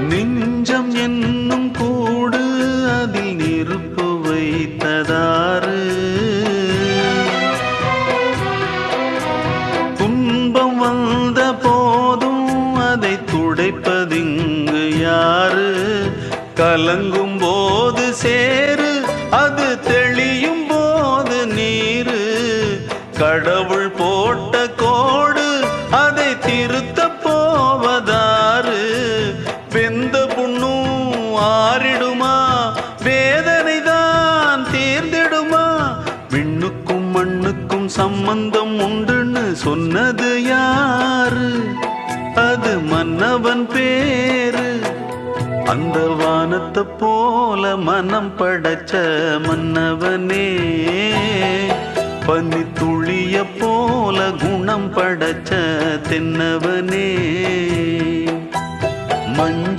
நெஞ்சம் என்னும் கூடு அதில் நெருப்பு வைத்ததாறு, துன்பம் வந்த போதும் அதை துடைப்பதிங்கு யாரு? கலங்கும் போது சேரு, அது தெளியும் போது நீரு. கடவுள் போட்ட கோடு அதை திருத்த போவதாறு? வெந்த புண்ணும் ஆறிடுமா? வேதனை தான் தீர்ந்திடுமா? விண்ணுக்கும் மண்ணுக்கும் சம்பந்தம் உண்டுன்னு சொன்னது யாரு? அது மன்னவன் பேரு. அந்த வானத்தை போல மனம் படைச்ச மன்னவனே, பனி துளிய போல குணம் படைச்ச தென்னவனே. மஞ்ச